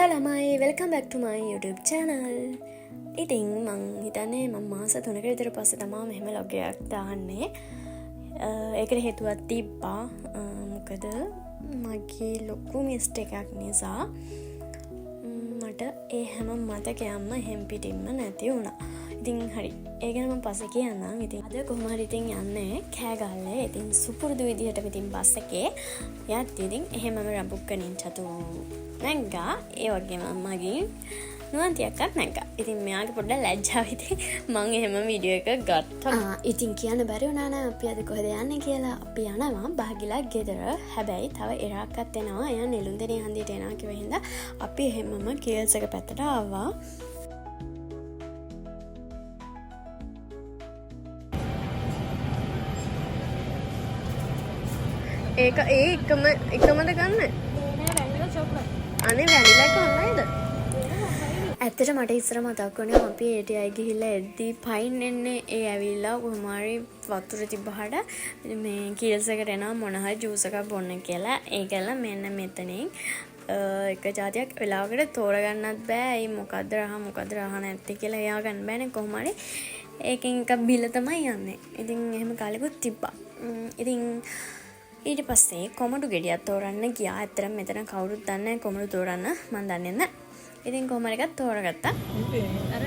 Hello ළමයි, welcome back to my YouTube channel. ඉතින් මං හිතන්නේ මම මාස 3කට විතර පස්සේ තමයි මෙහෙම log එකක් දාන්නේ. ඒකට හේතුවක් තිබ්බා. මොකද මගේ ලොකු mistake එකක් නිසා මට ඒ හැම මතකයක්ම එහෙම් පිටින්ම නැති වුණා. ඉතින් හරි. ඒ ගැන මම පස්සේ කියන්නම්. ඉතින් අද කොහොම හරි ඉතින් යන්නේ කෑගල්ලේ. ඉතින් සුපුරුදු විදිහට ඉතින් බස් එකේ යද්දී ඉතින් එහෙමම රඹුක්කනින් චතු නැංගා. ඒ වගේම මගේ නුවන්තියක්වත් නැංගා. ඉතින් මෙයාගේ පොඩ්ඩක් ලැජ්ජාව ඉතින් මම එහෙම වීඩියෝ එකක් ගත්තා. ඉතින් කියන්න බැරි වුණා නෑ අපි අද කොහෙද යන්නේ කියලා. අපි යනවා බාගිලා ගෙදර. හැබැයි තව එරාක්කත් එනවා. එයා නෙළුම්දෙණිය හන්දියට එනවා කිව්ව හින්දා අපි එහෙමම කේල්ස් එක පැත්තට ආවා. ඒක එකමද ගන්න අනේ වැනිලා එක හොඳයිද? ඇත්තට මට ඉස්සර මතක් වුණේ අපි ඒටයි ගිහිල්ලා එද්දි පයින් එන්නේ ඒ ඇවිල්ලා කොහොම හරි වතුර තිබ්බහට මේ කීල්ස් එකට එනවා මොන හරි ජූස් එකක් බොන්න කියලා. ඒකල මෙන්න මෙතනින් එක જાතියක් වෙලාවකට තෝරගන්නත් බෑ. ඒ මොකද්ද රහ නැත්තේ කියලා එයා ගන්න බෑනේ කොහොම හරි. ඒකෙන් එක බිල තමයි යන්නේ. ඉතින් එහෙම කාලෙකුත් තිබ්බා. ඉතින් ඊට පස්සේ කොමඩු ගෙඩියක් තෝරන්න ගියා. ඇත්තටම මෙතන කවුරුත් දන්නේ නැහැ කොමඩු තෝරන්න. මම දන්නේ නැහැ. ඉතින් කොහම හරි එකක් තෝරගත්තා. අර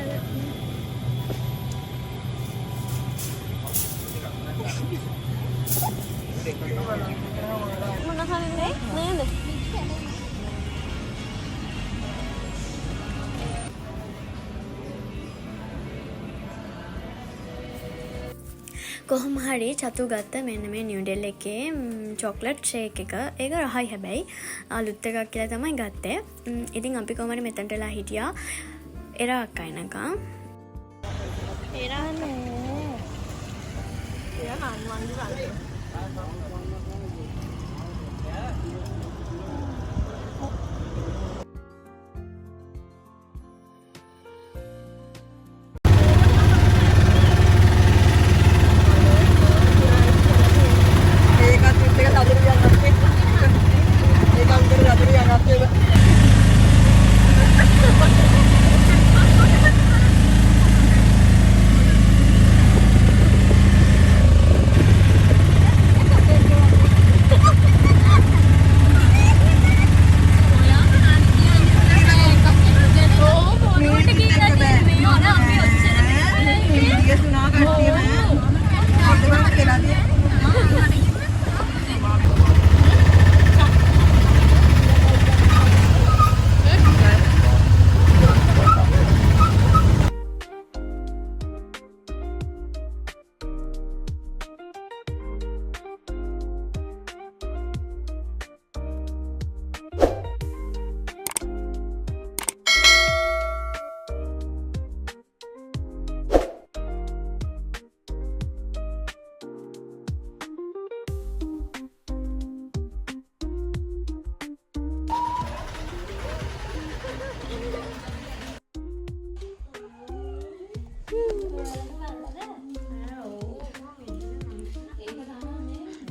මොන හරිනේ නේද? කොහොම හරි චතු ගත්ත මෙන්න මේ නිව්ඩෙල් එකේ චොක්ලට් ෂේක් එක. ඒක රහයි හැබැයි අලුත් එකක් කියලා තමයි ගත්තේ. ඉතින් අපි කොහොම හරි මෙතනටලා හිටියා එරාක් අයනකම්. එරානේ. එයා නන්වන්දි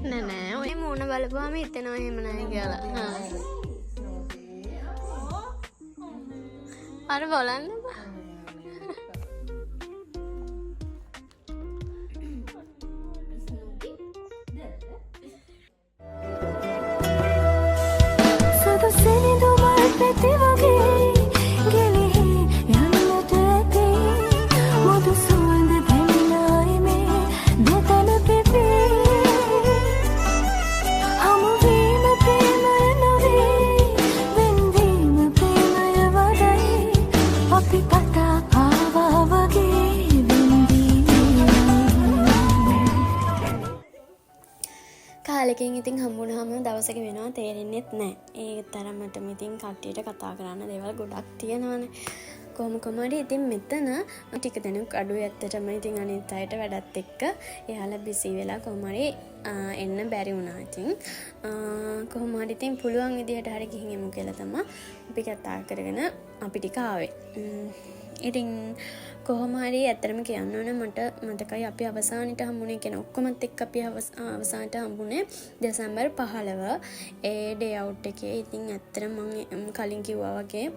නෑ ඔය මූණ බලපුවාම හිතෙනවා එහෙම නැහැ කියලා. අර බලන්න බා. කාලෙකින් ඉතින් හම්බුනහම දවසක වෙනවා තේරෙන්නෙත් නැහැ. ඒ තරමටම ඉතින් කට්ටියට කතා කරන්න දේවල් ගොඩක් තියෙනවානේ. කොහොම හරි ඉතින් මෙතන ටික දෙනෙක් අඩුයි ඇත්තටම. ඉතින් අනිත් අයට වැඩත් එක්ක එයාලා බිසි වෙලා කොහොම හරි එන්න බැරි වුණා. ඉතින් කොහොම හරි ඉතින් පුළුවන් විදිහට හරි ගිහින් එමු කියලා තමයි අපි කතා කරගෙන අපි ටික ආවේ. ඉතින් කොහොම හරි ඇත්තටම කියන්න ඕනේ මට මතකයි අපි අවසානෙට හම්බුනේ කියන ඔක්කොමත් එක්ක අපි අවසානට හම්බුනේ දෙසැම්බර් 15 ඒ ඩේ අවුට් එකේ. ඉතින් ඇත්තටම මම කලින් කිව්වා වගේ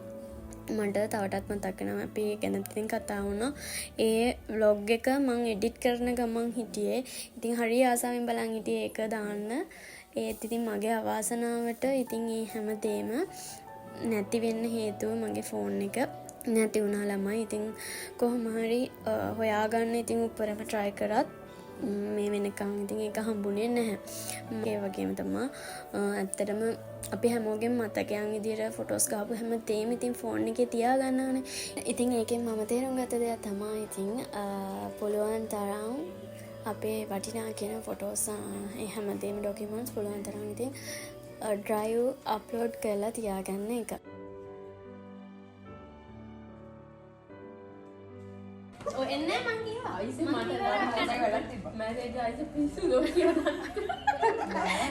මට තවටත් මතක් වෙනවා අපි ගැන ඉතින් කතා වුණා. ඒ vlog එක මම edit කරන ගමන් හිටියේ. ඉතින් හරිය ආසාවෙන් බලන් හිටියේ ඒක දාන්න. ඒත් ඉතින් මගේ අවාසනාවට ඉතින් මේ හැමදේම නැති වෙන්න හේතුව මගේ ෆෝන් එක නැති වුණා ළමයි. ඉතින් කොහොම හරි හොයාගන්න ඉතින් උඩරම try කරත් මේ වෙනකන් ඉතින් ඒක හම්බුනේ නැහැ. ඒ වගේම තමයි ඇත්තටම අපි හැමෝගෙම මතකයන් විදියට ෆොටෝස් ගාපු හැමදේම ඉතින් ෆෝන් එකේ තියාගන්න ඕනේ. ඉතින් ඒකෙන් මම තේරුම් ගත්ත දෙයක් තමයි ඉතින් පුළුවන් තරම් අපේ වටිනා කියන ෆොටෝස් ඒ හැමදේම ඩොකියුමන්ට්ස් පුළුවන් තරම් ඉතින් drive upload කරලා තියාගන්න එක. ඔය එන්නේ මං කිව්වා අයිස මට වැඩක් තිබ්බා මැසේජ් අයිස පිස්සු දෝ කියලා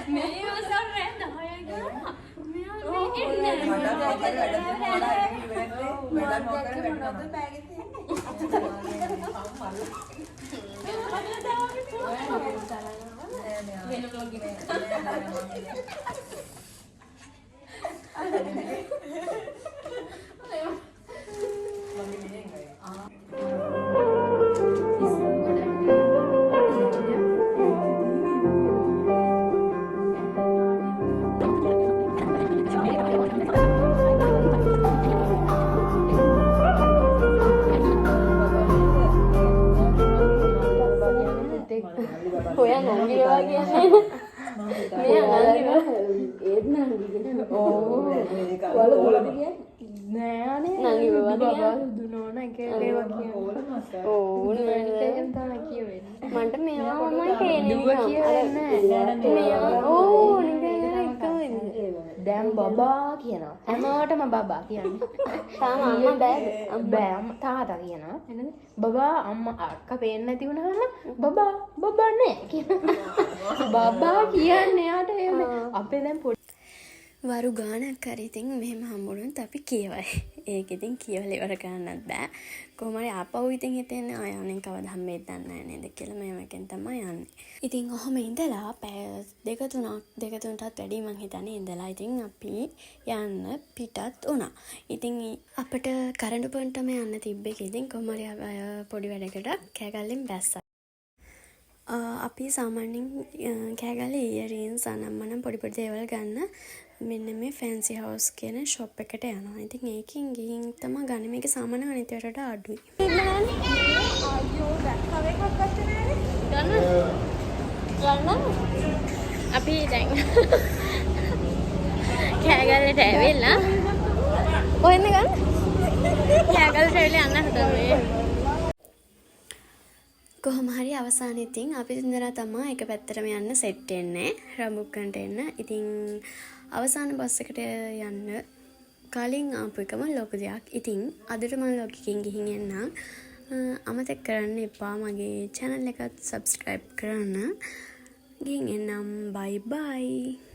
මේ වසර රෑ 10යි ගා මෙයා එන්නේ වෙන බ්ලොග් ඔයා නංගිවා කියන්නේ මෙයා නංගිවා ඒත් නංගිගෙන නෑනේ නංගිවා බබා දුනෝන එකේවා කියන්නේ ඕ නෑනිකෙන් තමයි කියවෙන්නේ මන්ට මෙයා මමයි කියන්නේ දුව කියන්නේ මෙයා ඕ නිකන් එකම දැන් බබා කියනවා හැමෝටම බබා කියන්නේ තාම අම්මා බෑ බෑ තාතා කියනවා එහෙනම් බබා අම්මා අක්කා පේන්නේ නැති වුණාම බබා නෑ කියනවා බබා කියන්නේ යාට අපේ දැන් වරු ගානක් හරි ඉතින් මෙහෙම හම්බුනොත් අපි කියවයි. ඒක ඉතින් කියවලා ඉවර කරන්නත් බෑ. කොහොම හරි ආපහු ඉතින් හිතෙන්නේ ආයෝනෙන් කවදා හම්බෙද්ද දන්නේ නේද කියලා මේවකින් තමයි යන්නේ. ඉතින් ඔහොම ඉඳලා පැය දෙක තුනටත් වැඩි මං හිතන්නේ ඉඳලා ඉතින් අපි යන්න පිටත් වුණා. ඉතින් අපිට කරඬු පොන්ටම යන්න තිබ්බේ ඉතින් කොහොම හරි පොඩි වැඩකට කෑගල්ලෙන් බැස්සා. අපි සාමාන්‍යයෙන් කෑගල්ලේ ඉයරින්ස් අනම්මනම් පොඩි පොඩි දේවල් ගන්න මෙන්න මේ ෆැන්සි හවුස් කියන ෂොප් එකට යනවා. ඉතින් ඒකෙන් ගිහින් තමයි ගන්න මේක සාමාන්‍ය අනිත් වලට අඩුයි. අයියෝ දැක්කව එකක් ගත්තේ ගන්න. අපි දැන් කෑගල්ලට ඇවිල්ලා කොහෙන්ද ගන්න? කෑගල්ලට ඇවිල්ලා යන්න හදන්නේ. කොහොම හරි අවසානයේ ඉතින් අපි දෙන්නා තමයි එක පැත්තටම යන්න සෙට් වෙන්නේ රඹුක්කන්ට එන්න. ඉතින් අවසාන බස් එකට යන්න කලින් ආපු එකම ලොකු දෙයක්. ඉතින් අදට මම ලොග් එකකින් ගිහින් එන්නම්. අමතක කරන්න එපා මගේ channel එකත් subscribe කරන්න. ගිහින් එන්නම්. bye bye.